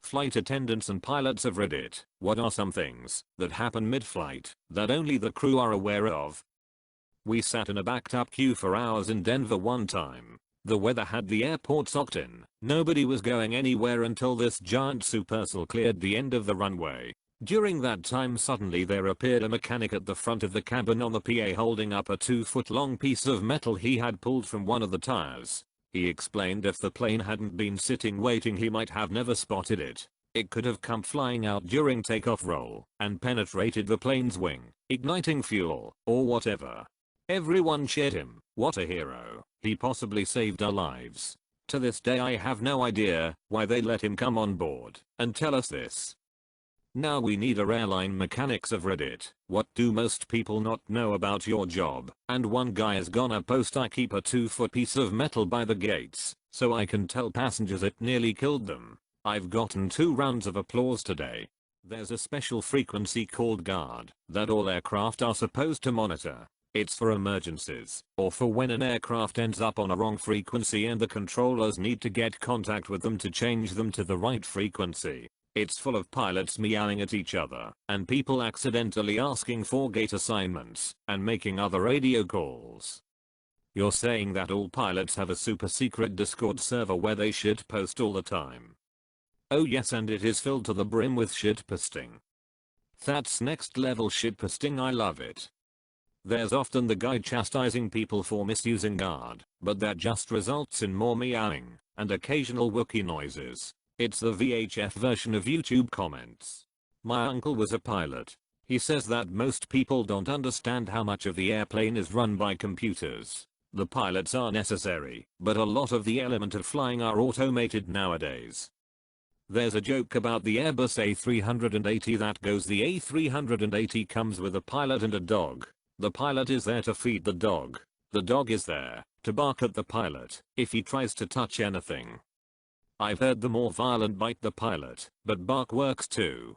Flight attendants and pilots of Reddit, what are some things that happen mid-flight that only the crew are aware of? We sat in a backed up queue for hours in Denver one time. The weather had the airport socked in. Nobody was going anywhere until this giant supercell cleared the end of the runway. During that time suddenly there appeared a mechanic at the front of the cabin on the PA holding up a 2-foot long piece of metal he had pulled from one of the tires. He explained if the plane hadn't been sitting waiting he might have never spotted it. It could have come flying out during takeoff roll and penetrated the plane's wing, igniting fuel, or whatever. Everyone cheered him. What a hero. He possibly saved our lives. To this day I have no idea why they let him come on board and tell us this. Now we need a airline mechanics of Reddit. What do most people not know about your job? And one guy is gonna post I keep a 2-foot piece of metal by the gates so I can tell passengers it nearly killed them. I've gotten 2 rounds of applause today. There's a special frequency called guard that all aircraft are supposed to monitor. It's for emergencies or for when an aircraft ends up on a wrong frequency and the controllers need to get contact with them to change them to the right frequency. It's full of pilots meowing at each other and people accidentally asking for gate assignments and making other radio calls. You're saying that all pilots have a super secret Discord server where they shitpost all the time? Oh yes, and it is filled to the brim with shitposting. That's next level shitposting. I love it. There's often the guy chastising people for misusing guard, but that just results in more meowing and occasional Wookiee noises. It's the VHF version of YouTube comments. My uncle was a pilot. He says that most people don't understand how much of the airplane is run by computers. The pilots are necessary, but a lot of the element of flying are automated nowadays. There's a joke about the Airbus A380 that goes the A380 comes with a pilot and a dog. The pilot is there to feed the dog. The dog is there to bark at the pilot if he tries to touch anything. I've heard the more violent bite the pilot, but bark works too.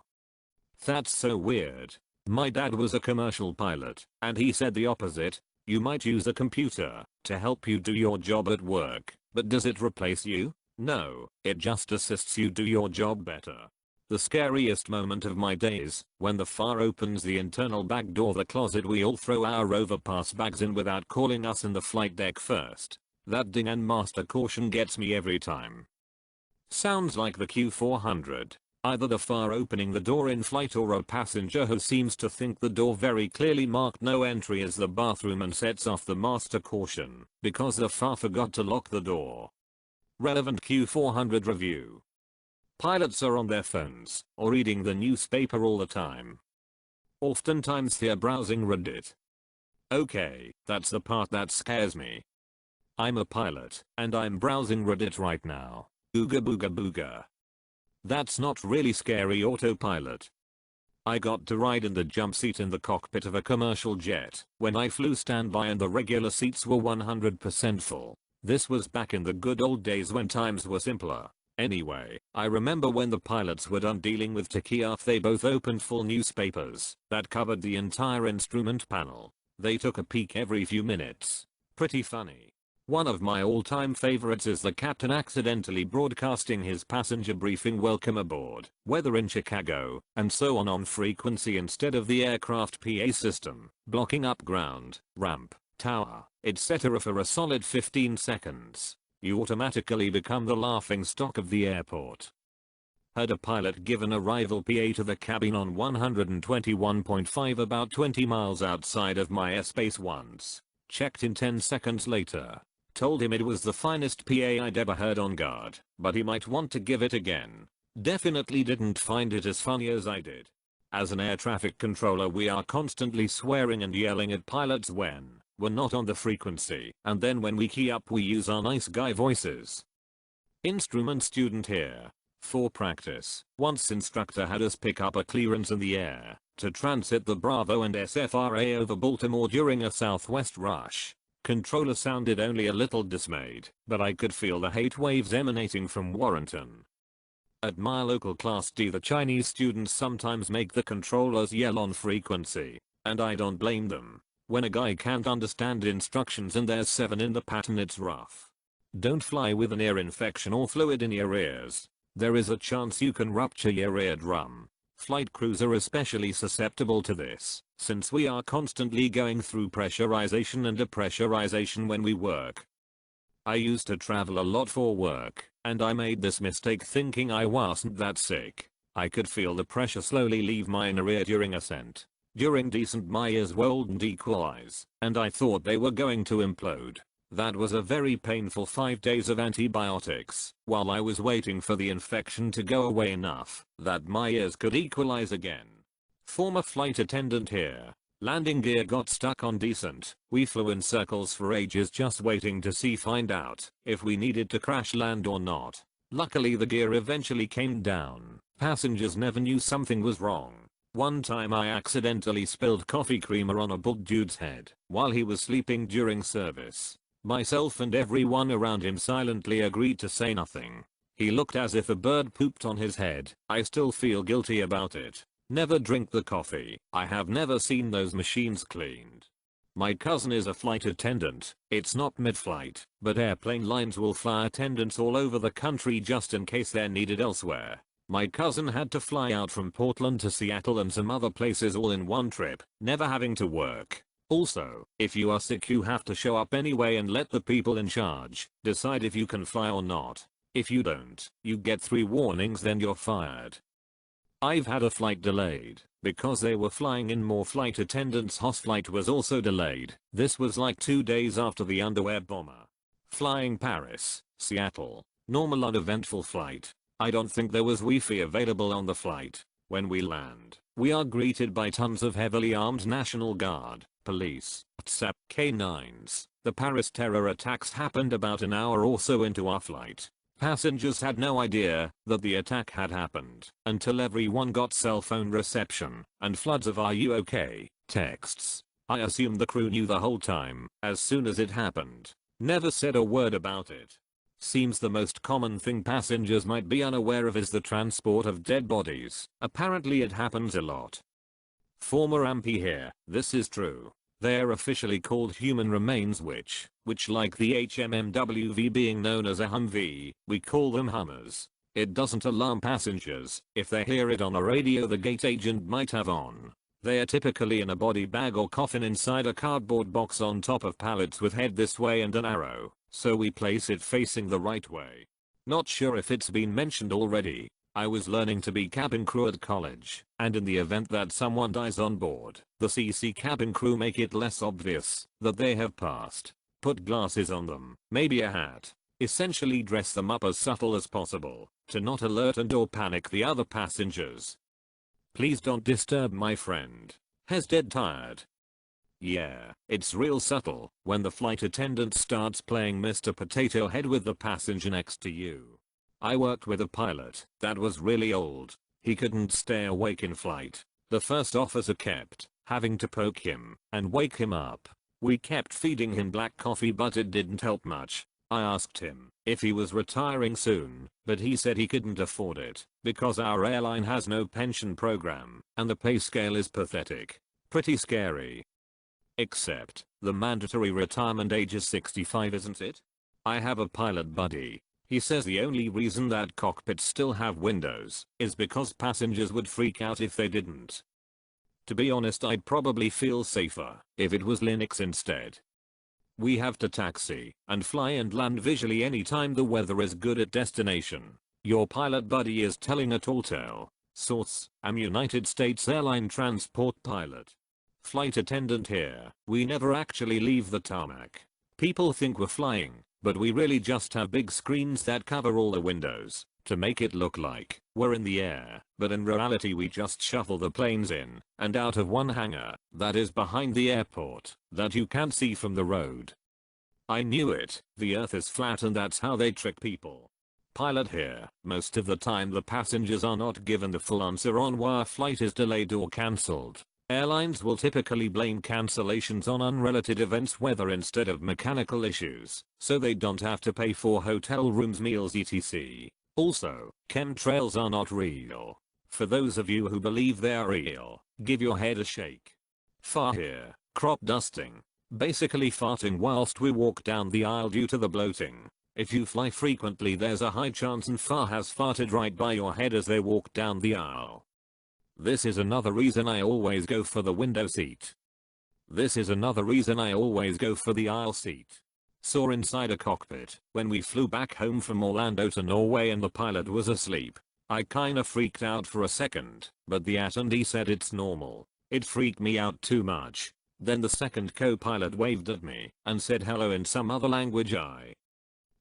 That's so weird. My dad was a commercial pilot, and he said the opposite. You might use a computer to help you do your job at work, but does it replace you? No, it just assists you do your job better. The scariest moment of my days when the FAR opens the internal back door of the closet we all throw our overpass bags in without calling us in the flight deck first. That ding and master caution gets me every time. Sounds like the Q400. Either the FAR opening the door in flight or a passenger who seems to think the door very clearly marked no entry as the bathroom and sets off the master caution because the FAR forgot to lock the door. Relevant Q400 review. Pilots are on their phones or reading the newspaper all the time. Oftentimes they're browsing Reddit. Okay, that's the part that scares me. I'm a pilot and I'm browsing Reddit right now. Ooga booga booga. That's not really scary, autopilot. I got to ride in the jump seat in the cockpit of a commercial jet when I flew standby and the regular seats were 100% full. This was back in the good old days when times were simpler. Anyway, I remember when the pilots were done dealing with Takeoff they both opened full newspapers that covered the entire instrument panel. They took a peek every few minutes. Pretty funny. One of my all-time favorites is the captain accidentally broadcasting his passenger briefing welcome aboard, weather in Chicago, and so on frequency instead of the aircraft PA system, blocking up ground, ramp, tower, etc. for a solid 15 seconds. You automatically become the laughing stock of the airport. Heard a pilot give an arrival PA to the cabin on 121.5 about 20 miles outside of my airspace once. Checked in 10 seconds later. Told him it was the finest PA I'd ever heard on guard, but he might want to give it again. Definitely didn't find it as funny as I did. As an air traffic controller we are constantly swearing and yelling at pilots when we're not on the frequency, and then when we key up we use our nice guy voices. Instrument student here. For practice, once instructor had us pick up a clearance in the air to transit the Bravo and SFRA over Baltimore during a southwest rush. Controller sounded only a little dismayed, but I could feel the hate waves emanating from Warrenton. At my local Class D the Chinese students sometimes make the controllers yell on frequency, and I don't blame them. When a guy can't understand instructions and there's 7 in the pattern it's rough. Don't fly with an ear infection or fluid in your ears. There is a chance you can rupture your eardrum. Flight crews are especially susceptible to this, since we are constantly going through pressurization and depressurization when we work. I used to travel a lot for work, and I made this mistake thinking I wasn't that sick. I could feel the pressure slowly leave my inner ear during ascent. During descent my ears wouldn't equalize, and I thought they were going to implode. That was a very painful 5 days of antibiotics, while I was waiting for the infection to go away enough that my ears could equalize again. Former flight attendant here. Landing gear got stuck on descent. We flew in circles for ages just waiting to find out if we needed to crash land or not. Luckily the gear eventually came down. Passengers never knew something was wrong. One time I accidentally spilled coffee creamer on a bald dude's head while he was sleeping during service. Myself and everyone around him silently agreed to say nothing. He looked as if a bird pooped on his head. I still feel guilty about it. Never drink the coffee. I have never seen those machines cleaned. My cousin is a flight attendant. It's not mid-flight, but airplane lines will fly attendants all over the country just in case they're needed elsewhere. My cousin had to fly out from Portland to Seattle and some other places all in one trip, never having to work. Also, if you are sick you have to show up anyway and let the people in charge decide if you can fly or not. If you don't, you get 3 warnings then you're fired. I've had a flight delayed because they were flying in more flight attendants. His flight was also delayed. This was like 2 days after the underwear bomber. Flying Paris, Seattle. Normal uneventful flight. I don't think there was Wi-Fi available on the flight. When we land, we are greeted by tons of heavily armed National Guard, police, WhatsApp, K9s. The Paris terror attacks happened about an hour or so into our flight. Passengers had no idea that the attack had happened until everyone got cell phone reception and floods of "Are you okay?" texts. I assumed the crew knew the whole time as soon as it happened. Never said a word about it. Seems the most common thing passengers might be unaware of is the transport of dead bodies. Apparently it happens a lot. Former MP here. This is true. They are officially called human remains which like the HMMWV being known as a Humvee, we call them Hummers. It doesn't alarm passengers if they hear it on a radio the gate agent might have on. They are typically in a body bag or coffin inside a cardboard box on top of pallets with head this way and an arrow, so we place it facing the right way. Not sure if it's been mentioned already. I was learning to be cabin crew at college, and in the event that someone dies on board, the CC cabin crew make it less obvious that they have passed. Put glasses on them, maybe a hat. Essentially dress them up as subtle as possible, to not alert and or panic the other passengers. Please don't disturb my friend. He's dead tired. Yeah, it's real subtle when the flight attendant starts playing Mr. Potato Head with the passenger next to you. I worked with a pilot that was really old. He couldn't stay awake in flight. The first officer kept having to poke him and wake him up. We kept feeding him black coffee but it didn't help much. I asked him if he was retiring soon, but he said he couldn't afford it because our airline has no pension program and the pay scale is pathetic. Pretty scary. Except, the mandatory retirement age is 65, isn't it? I have a pilot buddy. He says the only reason that cockpits still have windows is because passengers would freak out if they didn't. To be honest, I'd probably feel safer if it was Linux instead. We have to taxi and fly and land visually anytime the weather is good at destination. Your pilot buddy is telling a tall tale. Source: I'm United States Airline transport pilot. Flight attendant here. We never actually leave the tarmac. People think we're flying, but we really just have big screens that cover all the windows to make it look like we're in the air, but in reality we just shuffle the planes in and out of one hangar that is behind the airport that you can't see from the road. I knew it. The earth is flat and that's how they trick people. Pilot here. Most of the time the passengers are not given the full answer on why a flight is delayed or cancelled. Airlines will typically blame cancellations on unrelated events, weather instead of mechanical issues, so they don't have to pay for hotel rooms, meals, etc. Also, chemtrails are not real. For those of you who believe they are real, give your head a shake. Far here. Crop dusting. Basically farting whilst we walk down the aisle due to the bloating. If you fly frequently, there's a high chance an FA has farted right by your head as they walk down the aisle. This is another reason I always go for the window seat. This is another reason I always go for the aisle seat. Saw inside a cockpit when we flew back home from Orlando to Norway and the pilot was asleep. I kinda freaked out for a second, but the attendee said it's normal. It freaked me out too much. Then the second co-pilot waved at me and said hello in some other language.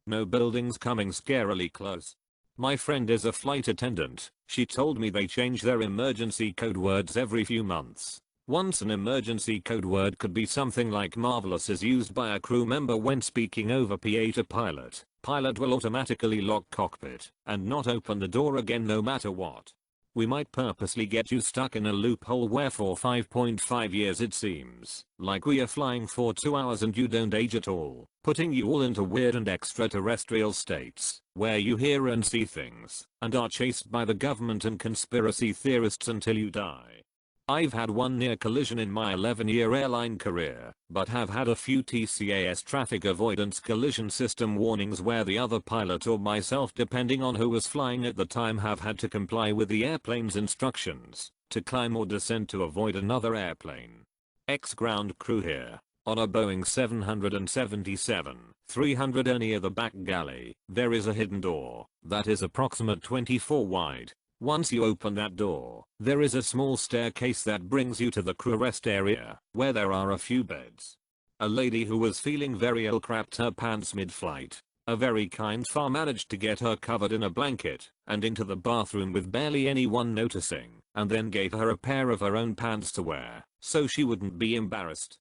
No buildings coming scarily close. My friend is a flight attendant. She told me they change their emergency code words every few months. Once an emergency code word could be something like marvelous is used by a crew member when speaking over PA to pilot. Pilot will automatically lock cockpit and not open the door again no matter what. We might purposely get you stuck in a loophole where for 5.5 years it seems like we are flying for 2 hours and you don't age at all, putting you all into weird and extraterrestrial states where you hear and see things and are chased by the government and conspiracy theorists until you die. I've had one near collision in my 11-year airline career, but have had a few TCAS traffic avoidance collision system warnings where the other pilot or myself, depending on who was flying at the time, have had to comply with the airplane's instructions to climb or descend to avoid another airplane. Ex-ground crew here. On a Boeing 777-300 near the back galley, there is a hidden door that is approximate 24 wide. Once you open that door, there is a small staircase that brings you to the crew rest area, where there are a few beds. A lady who was feeling very ill crapped her pants mid-flight. A very kind FA managed to get her covered in a blanket and into the bathroom with barely anyone noticing, and then gave her a pair of her own pants to wear, so she wouldn't be embarrassed.